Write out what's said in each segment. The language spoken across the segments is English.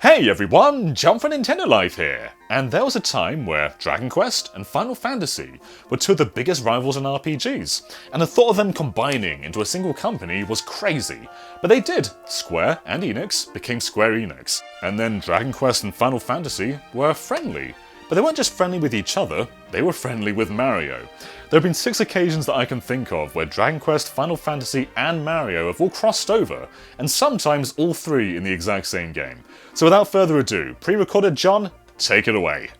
Hey everyone, Jump for Nintendo Life here! And there was a time where Dragon Quest and Final Fantasy were two of the biggest rivals in RPGs, and the thought of them combining into a single company was crazy. But they did. Square and Enix became Square Enix, and then Dragon Quest and Final Fantasy were friendly. But they weren't just friendly with each other, they were friendly with Mario. There have been 6 occasions that I can think of where Dragon Quest, Final Fantasy and Mario have all crossed over, and sometimes all 3 in the exact same game. So without further ado, pre-recorded John, take it away.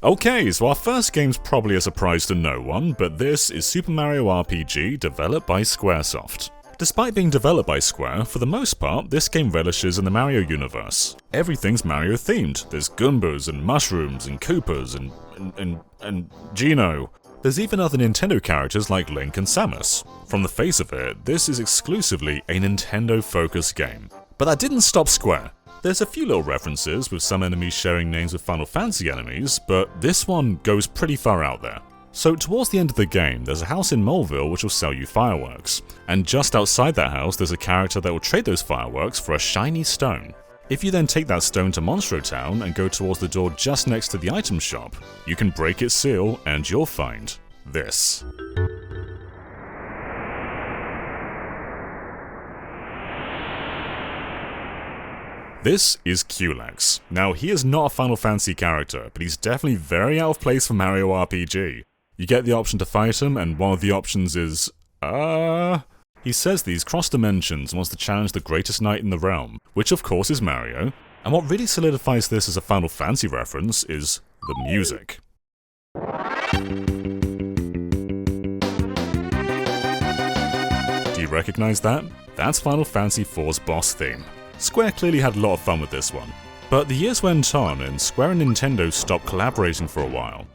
Okay, so our first game's probably a surprise to no one, but this is Super Mario RPG developed by Squaresoft. Despite being developed by Square, for the most part, this game relishes in the Mario universe. Everything's Mario themed. There's Goombas and mushrooms and Koopas and Geno. There's even other Nintendo characters like Link and Samus. From the face of it, this is exclusively a Nintendo-focused game. But that didn't stop Square. There's a few little references with some enemies sharing names with Final Fantasy enemies, but this one goes pretty far out there. So towards the end of the game, there's a house in Moleville which will sell you fireworks, and just outside that house there's a character that will trade those fireworks for a shiny stone. If you then take that stone to Monstro Town and go towards the door just next to the item shop, you can break its seal and you'll find this. This is Culex. Now, he is not a Final Fantasy character, but he's definitely very out of place for Mario RPG. You get the option to fight him, and one of the options is... He says these cross dimensions and wants to challenge the greatest knight in the realm, which of course is Mario, and what really solidifies this as a Final Fantasy reference is the music. Do you recognize that? That's Final Fantasy IV's boss theme. Square clearly had a lot of fun with this one. But the years went on and Square and Nintendo stopped collaborating for a while.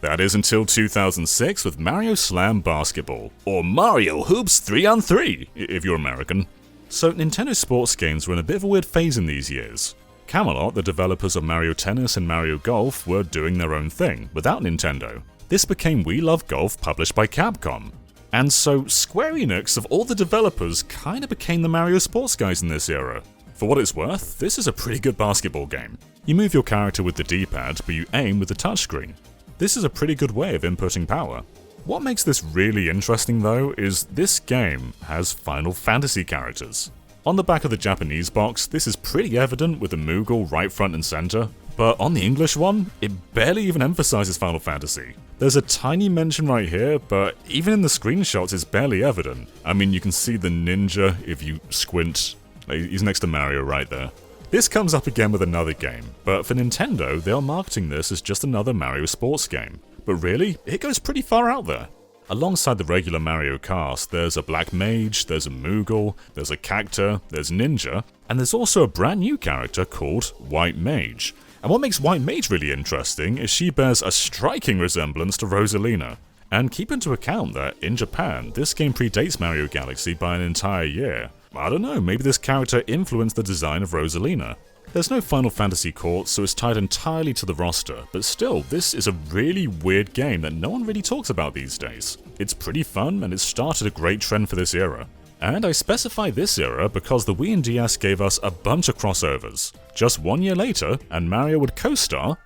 That is until 2006 with Mario Slam Basketball, or Mario Hoops 3-on-3, if you're American. So Nintendo sports games were in a bit of a weird phase in these years. Camelot, the developers of Mario Tennis and Mario Golf, were doing their own thing, without Nintendo. This became We Love Golf, published by Capcom. And so Square Enix, of all the developers, kinda became the Mario sports guys in this era. For what it's worth, this is a pretty good basketball game. You move your character with the D-pad, but you aim with the touchscreen. This is a pretty good way of inputting power. What makes this really interesting though, is this game has Final Fantasy characters. On the back of the Japanese box, this is pretty evident with the Moogle right front and center, but on the English one, it barely even emphasizes Final Fantasy. There's a tiny mention right here, but even in the screenshots it's barely evident. I mean, you can see the ninja if you squint. He's next to Mario right there. This comes up again with another game, but for Nintendo, they are marketing this as just another Mario sports game. But really, it goes pretty far out there. Alongside the regular Mario cast, there's a Black Mage, there's a Moogle, there's a Cactor, there's Ninja, and there's also a brand new character called White Mage. And what makes White Mage really interesting is she bears a striking resemblance to Rosalina. And keep into account that, in Japan, this game predates Mario Galaxy by an entire year. I don't know, maybe this character influenced the design of Rosalina. There's no Final Fantasy court, so it's tied entirely to the roster, but still, this is a really weird game that no one really talks about these days. It's pretty fun, and it started a great trend for this era. And I specify this era because the Wii and DS gave us a bunch of crossovers. Just 1 year later, and Mario would co-star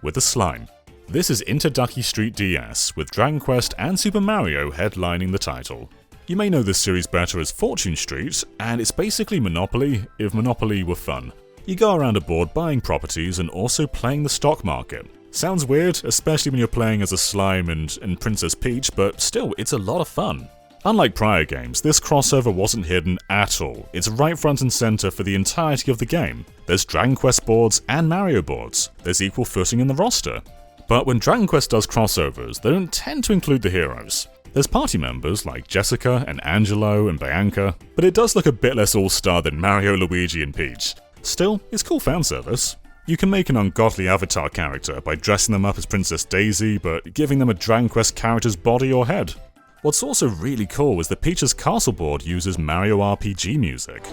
with a slime. This is Interducky Street DS, with Dragon Quest and Super Mario headlining the title. You may know this series better as Fortune Street, and it's basically Monopoly if Monopoly were fun. You go around a board buying properties and also playing the stock market. Sounds weird, especially when you're playing as a slime and Princess Peach, but still, it's a lot of fun. Unlike prior games, this crossover wasn't hidden at all. It's right front and center for the entirety of the game. There's Dragon Quest boards and Mario boards. There's equal footing in the roster. But when Dragon Quest does crossovers, they don't tend to include the heroes. There's party members like Jessica and Angelo and Bianca, but it does look a bit less all-star than Mario, Luigi and Peach. Still, it's cool fanservice. You can make an ungodly avatar character by dressing them up as Princess Daisy, but giving them a Dragon Quest character's body or head. What's also really cool is that Peach's castle board uses Mario RPG music.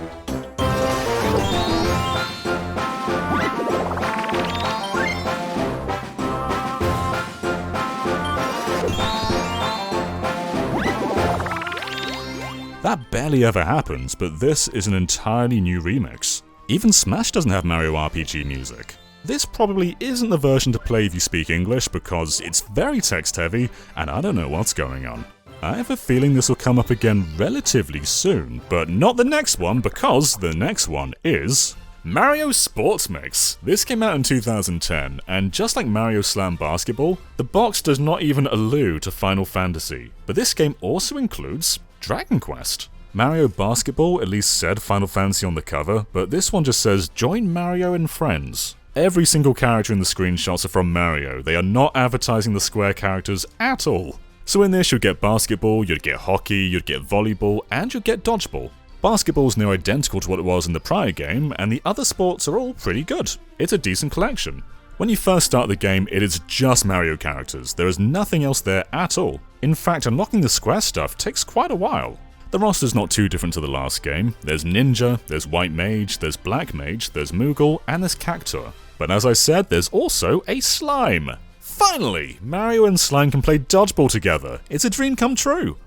That barely ever happens, but this is an entirely new remix. Even Smash doesn't have Mario RPG music. This probably isn't the version to play if you speak English because it's very text heavy and I don't know what's going on. I have a feeling this will come up again relatively soon, but not the next one because the next one is Mario Sports Mix. This came out in 2010, and just like Mario Slam Basketball, the box does not even allude to Final Fantasy, but this game also includes Dragon Quest. Mario Basketball at least said Final Fantasy on the cover, but this one just says join Mario and friends. Every single character in the screenshots are from Mario. They are not advertising the Square characters at all. So in this you'd get basketball, you'd get hockey, you'd get volleyball, and you'd get dodgeball. Basketball's near identical to what it was in the prior game, and the other sports are all pretty good. It's a decent collection. When you first start the game, it is just Mario characters. There is nothing else there at all. In fact, unlocking the Square stuff takes quite a while. The roster's not too different to the last game. There's Ninja, there's White Mage, there's Black Mage, there's Moogle, and there's Cactuar. But as I said, there's also a Slime! Finally! Mario and Slime can play dodgeball together! It's a dream come true!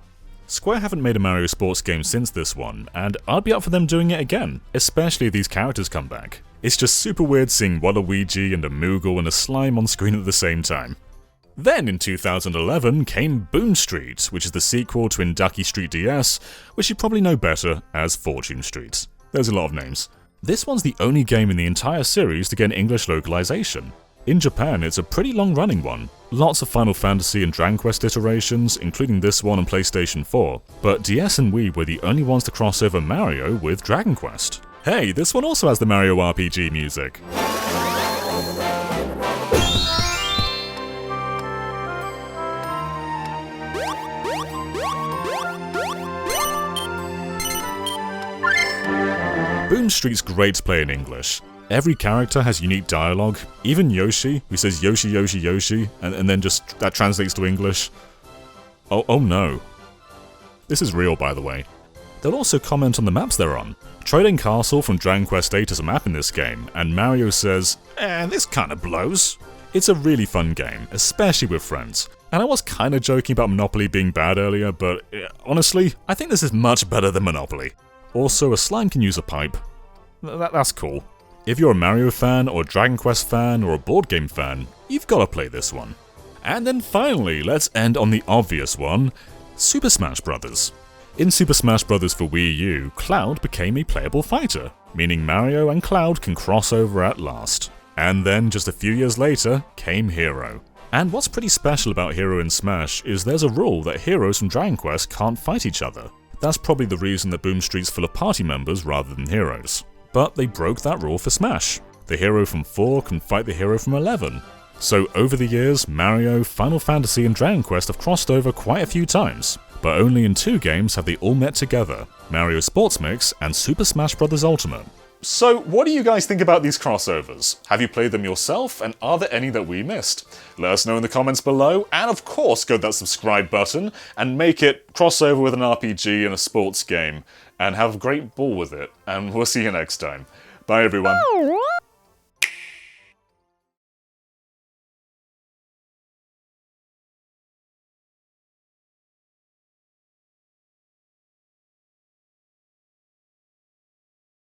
Square haven't made a Mario sports game since this one, and I'd be up for them doing it again, especially if these characters come back. It's just super weird seeing Waluigi and a Moogle and a Slime on screen at the same time. Then in 2011 came Boom Street, which is the sequel to Interducky Street DS, which you probably know better as Fortune Street. There's a lot of names. This one's the only game in the entire series to get an English localization. In Japan, it's a pretty long-running one. Lots of Final Fantasy and Dragon Quest iterations, including this one on PlayStation 4, but DS and Wii were the only ones to cross over Mario with Dragon Quest. Hey, this one also has the Mario RPG music. Boom Street's great to play in English. Every character has unique dialogue, even Yoshi, who says Yoshi Yoshi Yoshi, and then just that translates to English. Oh no. This is real, by the way. They'll also comment on the maps they're on. Trading Castle from Dragon Quest VIII is a map in this game, and Mario says, this kinda blows. It's a really fun game, especially with friends. And I was kinda joking about Monopoly being bad earlier, but honestly, I think this is much better than Monopoly. Also, a slime can use a pipe. That's cool. If you're a Mario fan, or a Dragon Quest fan, or a board game fan, you've gotta play this one. And then finally, let's end on the obvious one, Super Smash Bros. In Super Smash Bros. For Wii U, Cloud became a playable fighter, meaning Mario and Cloud can cross over at last. And then, just a few years later, came Hero. And what's pretty special about Hero in Smash is there's a rule that heroes from Dragon Quest can't fight each other. That's probably the reason that Boom Street's full of party members rather than heroes. But they broke that rule for Smash. The hero from 4 can fight the hero from 11. So over the years, Mario, Final Fantasy and Dragon Quest have crossed over quite a few times, but only in 2 games have they all met together, Mario Sports Mix and Super Smash Bros. Ultimate. So what do you guys think about these crossovers? Have you played them yourself, and are there any that we missed? Let us know in the comments below, and of course go to that subscribe button and make it crossover with an RPG and a sports game, and have a great ball with it, and we'll see you next time. Bye everyone.